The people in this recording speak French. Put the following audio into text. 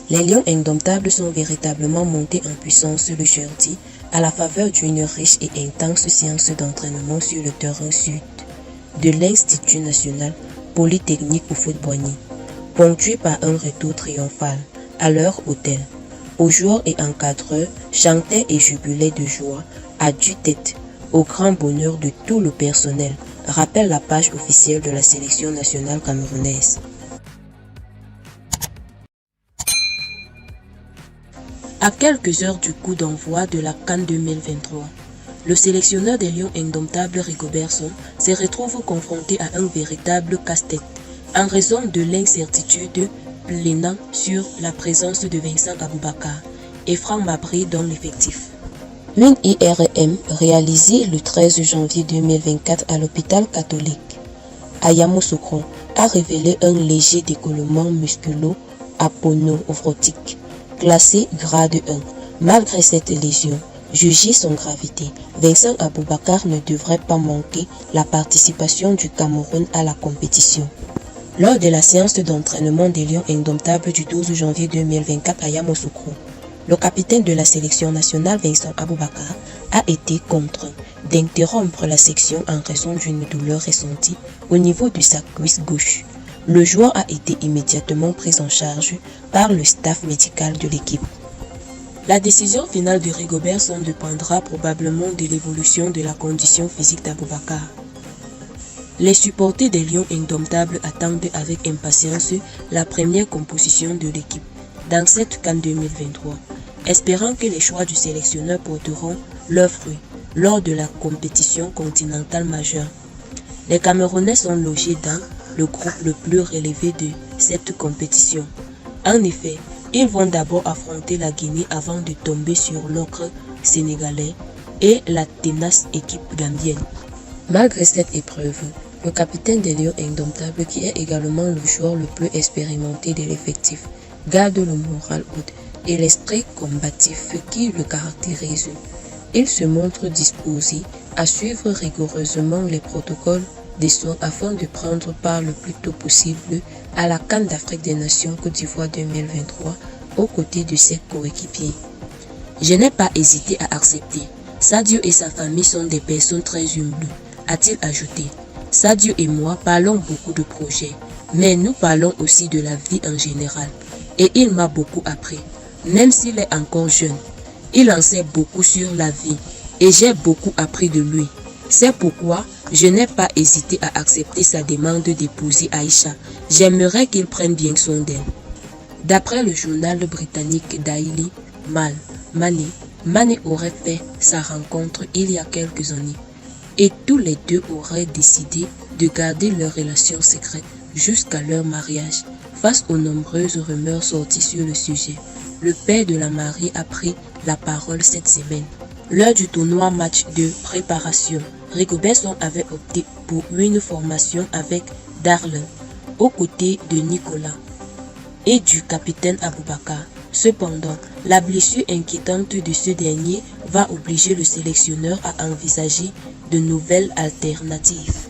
Les Lions indomptables sont véritablement montés en puissance le jeudi à la faveur d'une riche et intense séance d'entraînement sur le terrain sud de l'Institut national polytechnique Houphouët-Boigny, ponctué par un retour triomphal à leur hôtel. Aux joueurs et encadreurs chantaient et jubilaient de joie à tue-tête, au grand bonheur de tout le personnel, rappelle la page officielle de la sélection nationale camerounaise. À quelques heures du coup d'envoi de la CAN 2023, le sélectionneur des Lions indomptables Rigobert Song se retrouve confronté à un véritable casse-tête en raison de l'incertitude planant sur la présence de Vincent Aboubakar et Franck Mabry dans l'effectif. Une IRM réalisée le 13 janvier 2024 à l'hôpital catholique à Yamoussoukro a révélé un léger décollement musculo-aponeuvrotique classé grade 1. Malgré cette lésion, jugée sans gravité, Vincent Aboubakar ne devrait pas manquer la participation du Cameroun à la compétition. Lors de la séance d'entraînement des Lions indomptables du 12 janvier 2024 à Yamoussoukro, le capitaine de la sélection nationale Vincent Aboubakar a été contraint d'interrompre la section en raison d'une douleur ressentie au niveau de sa cuisse gauche. Le joueur a été immédiatement pris en charge par le staff médical de l'équipe. La décision finale de Rigobert Song dépendra probablement de l'évolution de la condition physique d'Aboubakar. Les supporters des Lions indomptables attendent avec impatience la première composition de l'équipe dans cette CAN 2023, espérant que les choix du sélectionneur porteront leurs fruits lors de la compétition continentale majeure. Les Camerounais sont logés dans le groupe le plus relevé de cette compétition. En effet, ils vont d'abord affronter la Guinée avant de tomber sur l'ocre sénégalais et la tenace équipe gambienne. Malgré cette épreuve, le capitaine des Lions indomptables, qui est également le joueur le plus expérimenté de l'effectif, garde le moral haut et l'esprit combatif qui le caractérise. Il se montre disposé à suivre rigoureusement les protocoles des soins afin de prendre part le plus tôt possible à la CAN d'Afrique des Nations Côte d'Ivoire 2023 aux côtés de ses coéquipiers. Je n'ai pas hésité à accepter. Sadio et sa famille sont des personnes très humbles, a-t-il ajouté. Sadio et moi parlons beaucoup de projets, mais nous parlons aussi de la vie en général. Et il m'a beaucoup appris, même s'il est encore jeune. Il en sait beaucoup sur la vie et j'ai beaucoup appris de lui. C'est pourquoi je n'ai pas hésité à accepter sa demande d'épouser Aïcha. J'aimerais qu'il prenne bien soin d'elle. D'après le journal britannique Daily Mail, Mané aurait fait sa rencontre il y a quelques années et tous les deux auraient décidé de garder leur relation secrète jusqu'à leur mariage. Face aux nombreuses rumeurs sorties sur le sujet, le père de la mariée a pris la parole cette semaine. Lors du tournoi match de préparation, Rigobert Song avait opté pour une formation avec Darlin, aux côtés de Nicolas et du capitaine Aboubakar. Cependant, la blessure inquiétante de ce dernier va obliger le sélectionneur à envisager de nouvelles alternatives.